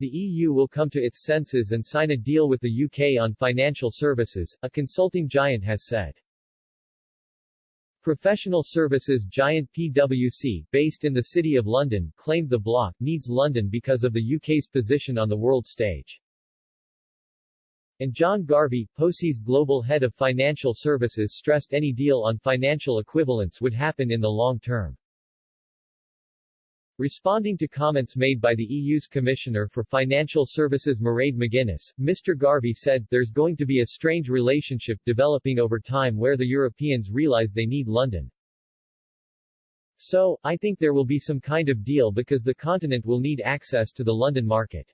the EU will come to its senses and sign a deal with the UK on financial services, a consulting giant has said. Professional services giant PwC, based in the City of London, claimed the bloc needs London because of the UK's position on the world stage. And John Garvey, PwC's global head of financial services, stressed any deal on financial equivalence would happen in the long term. Responding to comments made by the EU's Commissioner for Financial Services Mairead McGuinness, Mr. Garvey said, "There's going to be a strange relationship developing over time where the Europeans realize they need London. So, I think there will be some kind of deal because the continent will need access to the London market.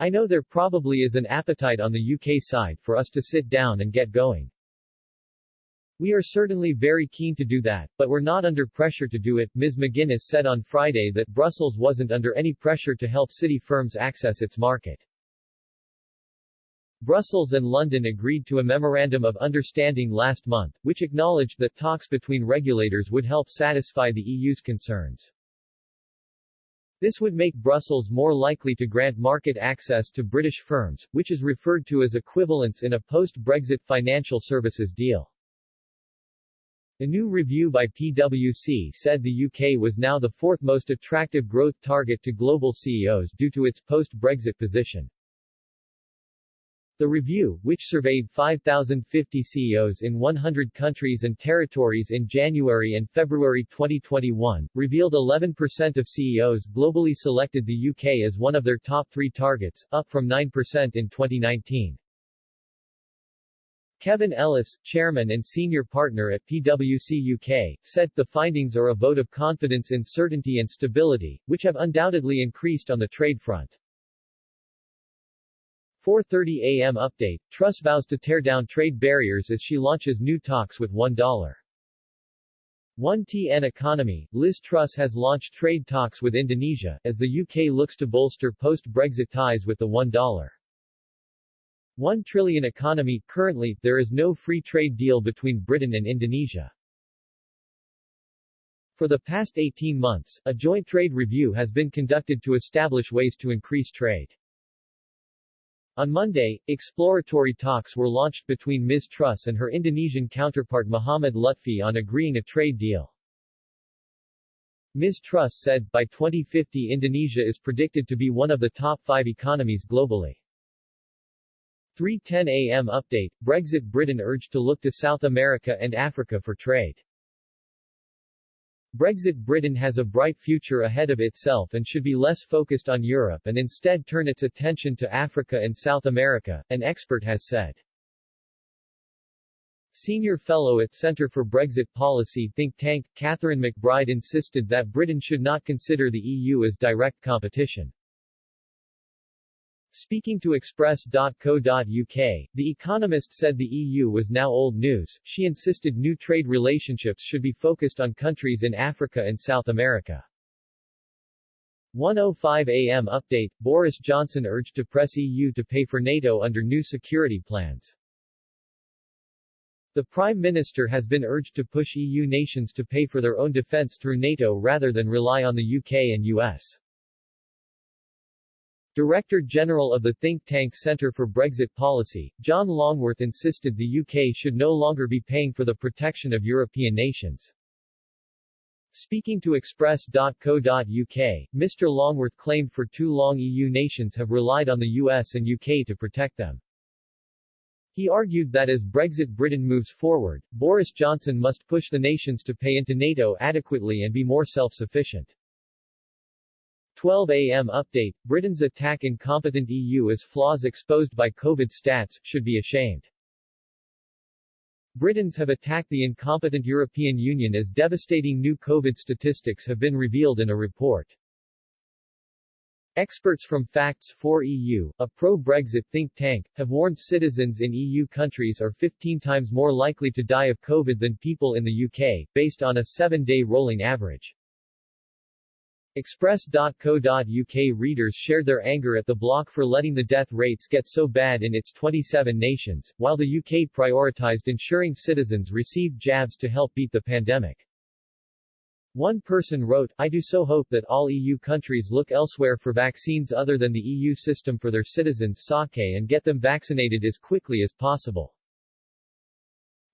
I know there probably is an appetite on the UK side for us to sit down and get going. We are certainly very keen to do that, but we're not under pressure to do it." Ms. McGuinness said on Friday that Brussels wasn't under any pressure to help city firms access its market. Brussels and London agreed to a Memorandum of Understanding last month, which acknowledged that talks between regulators would help satisfy the EU's concerns. This would make Brussels more likely to grant market access to British firms, which is referred to as equivalence in a post-Brexit financial services deal. A new review by PwC said the UK was now the fourth most attractive growth target to global CEOs due to its post-Brexit position. The review, which surveyed 5,050 CEOs in 100 countries and territories in January and February 2021, revealed 11% of CEOs globally selected the UK as one of their top 3 targets, up from 9% in 2019. Kevin Ellis, chairman and senior partner at PwC UK, said, "The findings are a vote of confidence in certainty and stability, which have undoubtedly increased on the trade front." 4:30 a.m. update, Truss vows to tear down trade barriers as she launches new talks with $1. 1TN Economy, Liz Truss has launched trade talks with Indonesia, as the UK looks to bolster post-Brexit ties with the $1. 1 trillion economy. Currently, there is no free trade deal between Britain and Indonesia. For the past 18 months, a joint trade review has been conducted to establish ways to increase trade. On Monday, exploratory talks were launched between Ms. Truss and her Indonesian counterpart Muhammad Lutfi on agreeing a trade deal. Ms. Truss said, by 2050 Indonesia is predicted to be one of the top 5 economies globally. 3:10 a.m. update, Brexit. Britain urged to look to South America and Africa for trade. Brexit. Britain has a bright future ahead of itself and should be less focused on Europe and instead turn its attention to Africa and South America, an expert has said. Senior fellow at Centre for Brexit Policy think tank, Catherine McBride insisted that Britain should not consider the EU as direct competition. Speaking to Express.co.uk, The Economist said the EU was now old news. She insisted new trade relationships should be focused on countries in Africa and South America. 1:05 a.m. update, Boris Johnson urged to press EU to pay for NATO under new security plans. The Prime Minister has been urged to push EU nations to pay for their own defence through NATO rather than rely on the UK and US. Director General of the think tank Centre for Brexit Policy, John Longworth insisted the UK should no longer be paying for the protection of European nations. Speaking to Express.co.uk, Mr. Longworth claimed for too long EU nations have relied on the US and UK to protect them. He argued that as Brexit Britain moves forward, Boris Johnson must push the nations to pay into NATO adequately and be more self-sufficient. 12 a.m. update, Britain's attack incompetent EU as flaws exposed by COVID stats, should be ashamed. Britons have attacked the incompetent European Union as devastating new COVID statistics have been revealed in a report. Experts from Facts for EU, a pro-Brexit think tank, have warned citizens in EU countries are 15 times more likely to die of COVID than people in the UK, based on a 7-day rolling average. Express.co.uk readers shared their anger at the bloc for letting the death rates get so bad in its 27 nations, while the UK prioritized ensuring citizens received jabs to help beat the pandemic. One person wrote, "I do so hope that all EU countries look elsewhere for vaccines other than the EU system for their citizens sake and get them vaccinated as quickly as possible."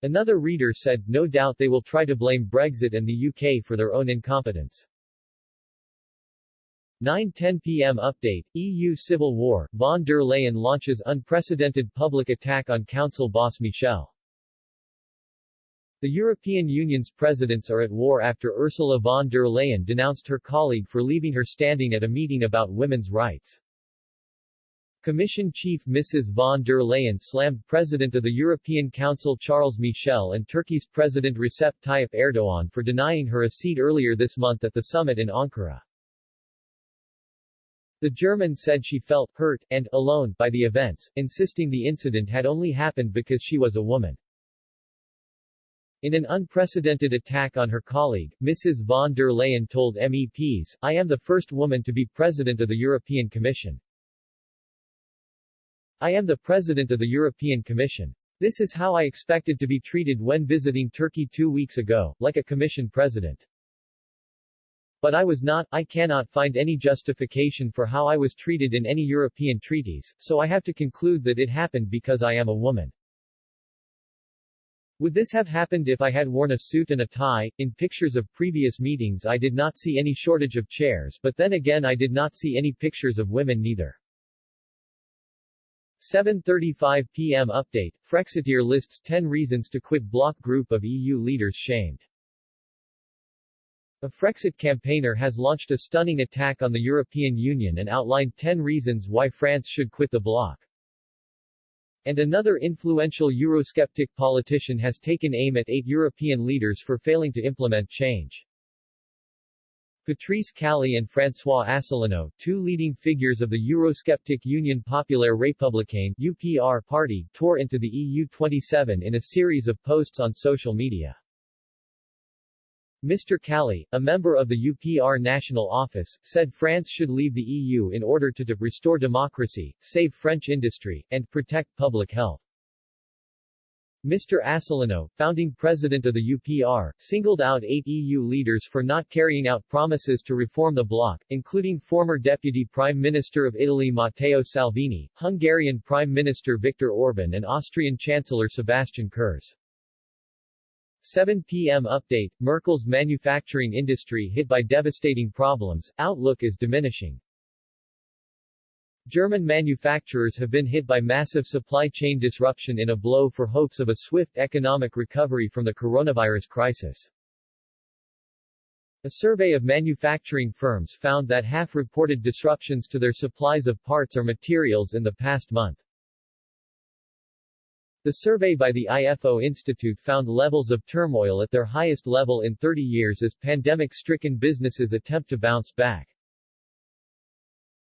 Another reader said, "No doubt they will try to blame Brexit and the UK for their own incompetence." 9:10 p.m. Update, EU Civil War, von der Leyen launches unprecedented public attack on Council boss Michel. The European Union's presidents are at war after Ursula von der Leyen denounced her colleague for leaving her standing at a meeting about women's rights. Commission Chief Mrs. von der Leyen slammed President of the European Council Charles Michel and Turkey's President Recep Tayyip Erdogan for denying her a seat earlier this month at the summit in Ankara. The German said she felt hurt and alone by the events, insisting the incident had only happened because she was a woman. In an unprecedented attack on her colleague, Mrs. von der Leyen told MEPs, "I am the first woman to be President of the European Commission. I am the President of the European Commission. This is how I expected to be treated when visiting Turkey 2 weeks ago, like a Commission President. But I was not. I cannot find any justification for how I was treated in any European treaties, so I have to conclude that it happened because I am a woman." Would this have happened if I had worn a suit and a tie? In pictures of previous meetings I did not see any shortage of chairs, but then again I did not see any pictures of women neither. 7:35 p.m. Update, Frexiteer lists 10 reasons to quit bloc group of EU leaders shamed. A Frexit campaigner has launched a stunning attack on the European Union and outlined 10 reasons why France should quit the bloc. And another influential Eurosceptic politician has taken aim at 8 European leaders for failing to implement change. Patrice Calli and François Asselineau, 2 leading figures of the Eurosceptic Union Populaire Républicaine (UPR) party, tore into the EU27 in a series of posts on social media. Mr. Calli, a member of the UPR National Office, said France should leave the EU in order to restore democracy, save French industry, and protect public health. Mr. Asselineau, founding president of the UPR, singled out 8 EU leaders for not carrying out promises to reform the bloc, including former Deputy Prime Minister of Italy Matteo Salvini, Hungarian Prime Minister Viktor Orban and Austrian Chancellor Sebastian Kurz. 7 p.m. Update, Merkel's manufacturing industry hit by devastating problems, outlook is diminishing. German manufacturers have been hit by massive supply chain disruption in a blow for hopes of a swift economic recovery from the coronavirus crisis. A survey of manufacturing firms found that half reported disruptions to their supplies of parts or materials in the past month. The survey by the IFO Institute found levels of turmoil at their highest level in 30 years as pandemic-stricken businesses attempt to bounce back.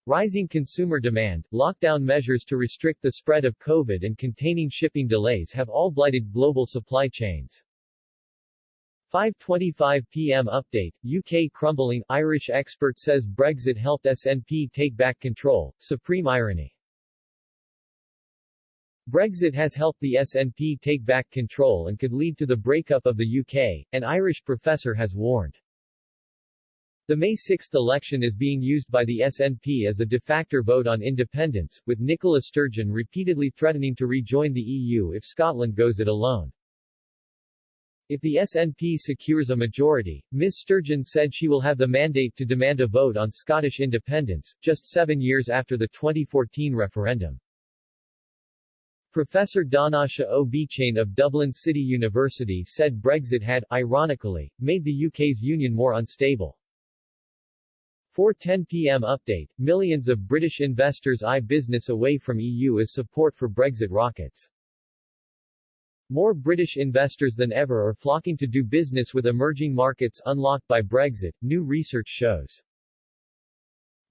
Rising consumer demand, lockdown measures to restrict the spread of COVID and containing shipping delays have all blighted global supply chains. 5:25 p.m. Update, UK crumbling, Irish expert says Brexit helped SNP take back control, supreme irony. Brexit has helped the SNP take back control and could lead to the breakup of the UK, an Irish professor has warned. The May 6 election is being used by the SNP as a de facto vote on independence, with Nicola Sturgeon repeatedly threatening to rejoin the EU if Scotland goes it alone. If the SNP secures a majority, Ms. Sturgeon said she will have the mandate to demand a vote on Scottish independence, just 7 years after the 2014 referendum. Professor Donasha Obichain of Dublin City University said Brexit had, ironically, made the UK's union more unstable. 4:10 p.m. Update, millions of British investors eye business away from EU as support for Brexit rockets. More British investors than ever are flocking to do business with emerging markets unlocked by Brexit, new research shows.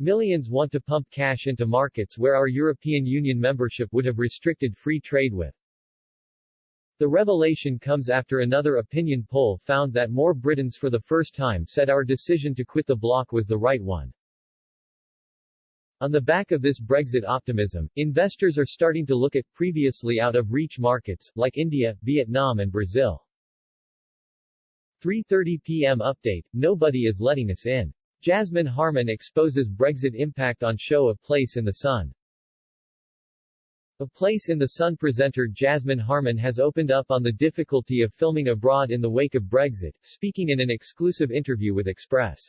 Millions want to pump cash into markets where our European Union membership would have restricted free trade with. The revelation comes after another opinion poll found that more Britons for the first time said our decision to quit the bloc was the right one. On the back of this Brexit optimism, investors are starting to look at previously out-of-reach markets, like India, Vietnam and Brazil. 3:30 p.m. update, nobody is letting us in. Jasmine Harmon exposes Brexit impact on show A Place in the Sun. A Place in the Sun presenter Jasmine Harmon has opened up on the difficulty of filming abroad in the wake of Brexit, speaking in an exclusive interview with Express.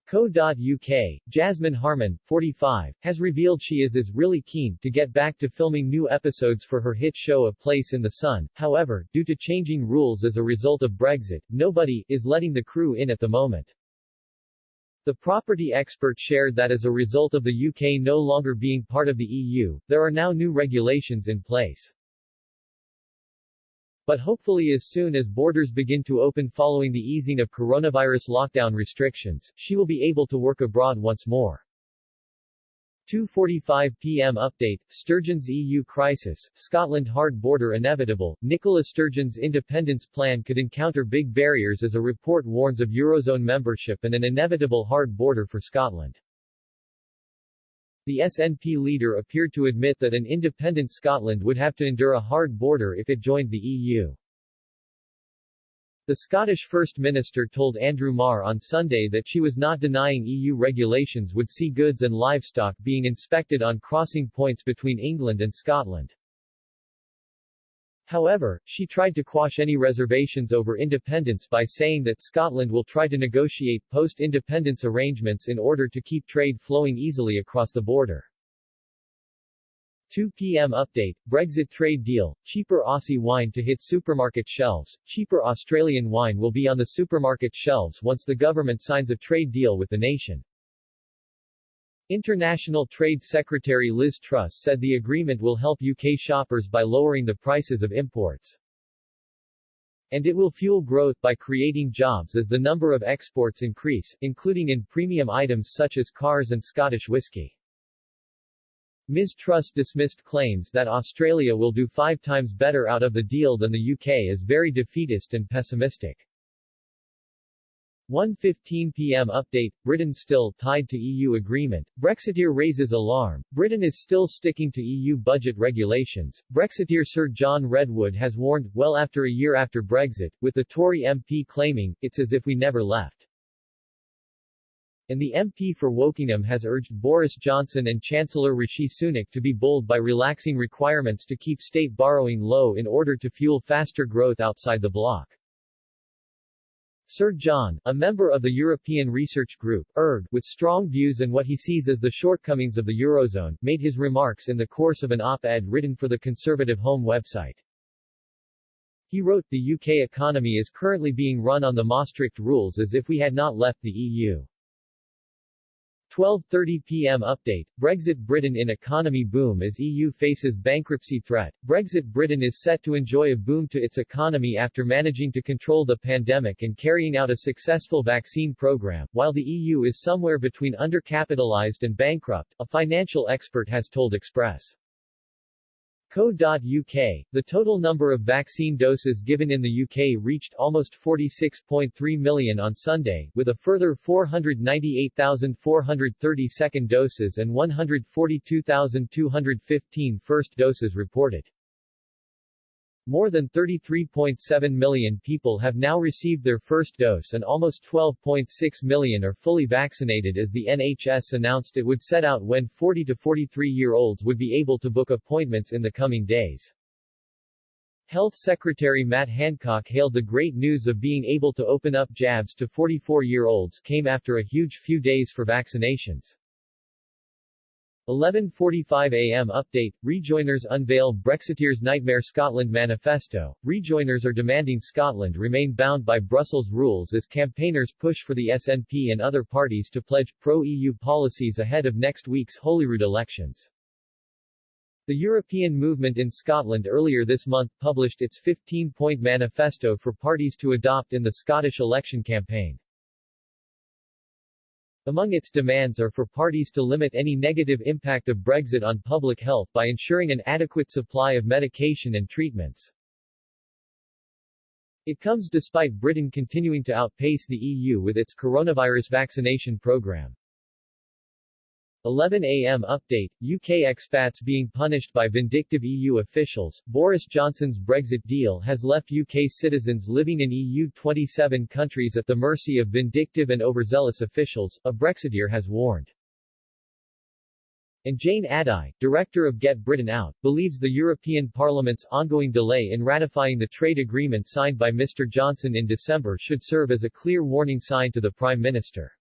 Co.uk, Jasmine Harmon, 45, has revealed she is really keen to get back to filming new episodes for her hit show A Place in the Sun. However, due to changing rules as a result of Brexit, nobody is letting the crew in at the moment. The property expert shared that as a result of the UK no longer being part of the EU, there are now new regulations in place. But hopefully as soon as borders begin to open following the easing of coronavirus lockdown restrictions, she will be able to work abroad once more. 2:45 p.m. update, Sturgeon's EU crisis, Scotland hard border inevitable. Nicola Sturgeon's independence plan could encounter big barriers as a report warns of Eurozone membership and an inevitable hard border for Scotland. The SNP leader appeared to admit that an independent Scotland would have to endure a hard border if it joined the EU. The Scottish First Minister told Andrew Marr on Sunday that she was not denying EU regulations would see goods and livestock being inspected on crossing points between England and Scotland. However, she tried to quash any reservations over independence by saying that Scotland will try to negotiate post-independence arrangements in order to keep trade flowing easily across the border. 2 p.m. update, Brexit trade deal, cheaper Aussie wine to hit supermarket shelves. Cheaper Australian wine will be on the supermarket shelves once the government signs a trade deal with the nation. International Trade Secretary Liz Truss said the agreement will help UK shoppers by lowering the prices of imports. And it will fuel growth by creating jobs as the number of exports increase, including in premium items such as cars and Scottish whisky. Ms. Truss dismissed claims that Australia will do 5 times better out of the deal than the UK as very defeatist and pessimistic. 1:15 p.m. update, Britain still tied to EU agreement. Brexiteer raises alarm. Britain is still sticking to EU budget regulations. Brexiteer Sir John Redwood has warned, well after a year after Brexit, with the Tory MP claiming, it's as if we never left. And the MP for Wokingham has urged Boris Johnson and Chancellor Rishi Sunak to be bold by relaxing requirements to keep state borrowing low in order to fuel faster growth outside the bloc. Sir John, a member of the European Research Group, ERG, with strong views and what he sees as the shortcomings of the Eurozone, made his remarks in the course of an op-ed written for the Conservative Home website. He wrote, the UK economy is currently being run on the Maastricht rules as if we had not left the EU. 12:30 p.m. update, Brexit Britain in economy boom as EU faces bankruptcy threat. Brexit Britain is set to enjoy a boom to its economy after managing to control the pandemic and carrying out a successful vaccine program, while the EU is somewhere between undercapitalized and bankrupt, a financial expert has told Express. Co.uk, the total number of vaccine doses given in the UK reached almost 46.3 million on Sunday, with a further 498,430 second doses and 142,215 first doses reported. More than 33.7 million people have now received their first dose and almost 12.6 million are fully vaccinated as the NHS announced it would set out when 40 to 43-year-olds would be able to book appointments in the coming days. Health Secretary Matt Hancock hailed the great news of being able to open up jabs to 44-year-olds came after a huge few days for vaccinations. 11:45 a.m. update, Rejoiners unveil Brexiteers' Nightmare Scotland Manifesto. Rejoiners are demanding Scotland remain bound by Brussels rules as campaigners push for the SNP and other parties to pledge pro-EU policies ahead of next week's Holyrood elections. The European movement in Scotland earlier this month published its 15-point manifesto for parties to adopt in the Scottish election campaign. Among its demands are for parties to limit any negative impact of Brexit on public health by ensuring an adequate supply of medication and treatments. It comes despite Britain continuing to outpace the EU with its coronavirus vaccination program. 11 a.m. update, UK expats being punished by vindictive EU officials. Boris Johnson's Brexit deal has left UK citizens living in EU 27 countries at the mercy of vindictive and overzealous officials, a Brexiteer has warned. And Jane Addai, director of Get Britain Out, believes the European Parliament's ongoing delay in ratifying the trade agreement signed by Mr. Johnson in December should serve as a clear warning sign to the Prime Minister.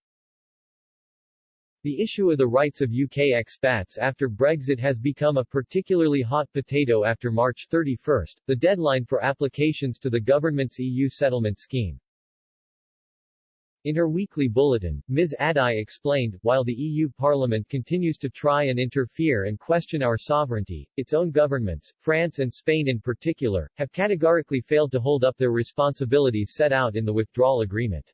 The issue of the rights of UK expats after Brexit has become a particularly hot potato after March 31, the deadline for applications to the government's EU settlement scheme. In her weekly bulletin, Ms. Addai explained, while the EU Parliament continues to try and interfere and question our sovereignty, its own governments, France and Spain in particular, have categorically failed to hold up their responsibilities set out in the withdrawal agreement.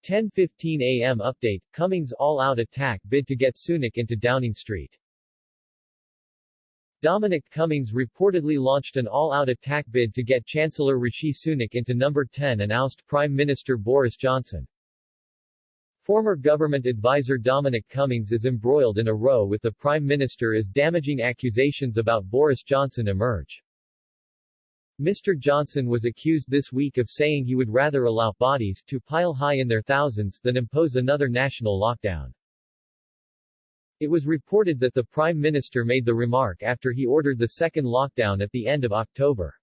10:15 a.m. update, Cummings all-out attack bid to get Sunak into Downing Street. Dominic Cummings reportedly launched an all-out attack bid to get Chancellor Rishi Sunak into number 10 and oust Prime Minister Boris Johnson. Former government advisor Dominic Cummings is embroiled in a row with the Prime Minister as damaging accusations about Boris Johnson emerge. Mr. Johnson was accused this week of saying he would rather allow bodies to pile high in their thousands than impose another national lockdown. It was reported that the Prime Minister made the remark after he ordered the second lockdown at the end of October.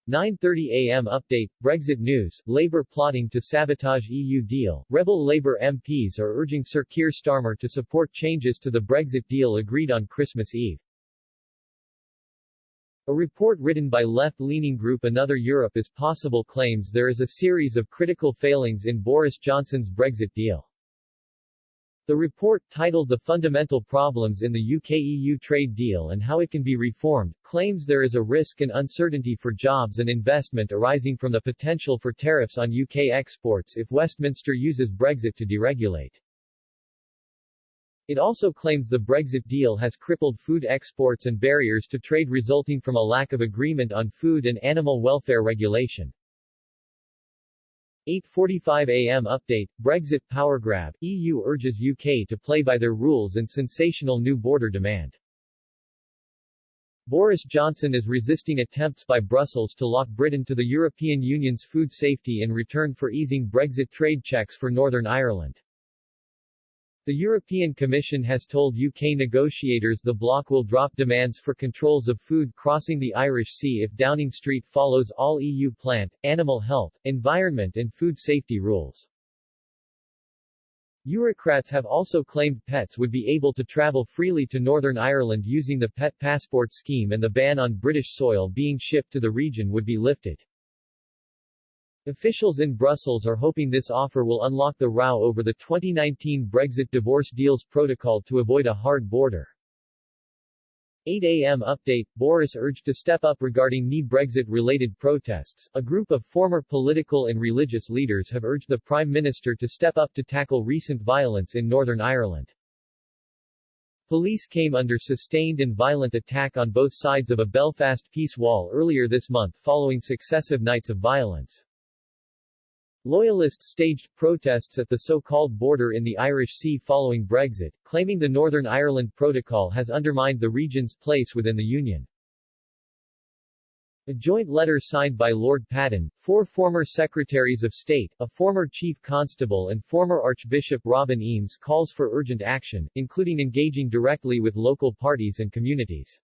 9:30 a.m. update, Brexit news, Labour plotting to sabotage EU deal. Rebel Labour MPs are urging Sir Keir Starmer to support changes to the Brexit deal agreed on Christmas Eve. A report written by left-leaning group Another Europe is Possible claims there is a series of critical failings in Boris Johnson's Brexit deal. The report, titled The Fundamental Problems in the UK-EU Trade Deal and How It Can Be Reformed, claims there is a risk and uncertainty for jobs and investment arising from the potential for tariffs on UK exports if Westminster uses Brexit to deregulate. It also claims the Brexit deal has crippled food exports and barriers to trade resulting from a lack of agreement on food and animal welfare regulation. 8:45 a.m. update, Brexit power grab, EU urges UK to play by their rules and sensational new border demand. Boris Johnson is resisting attempts by Brussels to lock Britain to the European Union's food safety in return for easing Brexit trade checks for Northern Ireland. The European Commission has told UK negotiators the bloc will drop demands for controls of food crossing the Irish Sea if Downing Street follows all EU plant, animal health, environment and food safety rules. Eurocrats have also claimed pets would be able to travel freely to Northern Ireland using the Pet Passport scheme, and the ban on British soil being shipped to the region would be lifted. Officials in Brussels are hoping this offer will unlock the row over the 2019 Brexit divorce deals protocol to avoid a hard border. 8 a.m. update, Boris urged to step up regarding knee Brexit-related protests. A group of former political and religious leaders have urged the Prime Minister to step up to tackle recent violence in Northern Ireland. Police came under sustained and violent attack on both sides of a Belfast peace wall earlier this month following successive nights of violence. Loyalists staged protests at the so-called border in the Irish Sea following Brexit, claiming the Northern Ireland Protocol has undermined the region's place within the Union. A joint letter signed by Lord Patten, 4 former Secretaries of State, a former Chief Constable and former Archbishop Robin Eames calls for urgent action, including engaging directly with local parties and communities.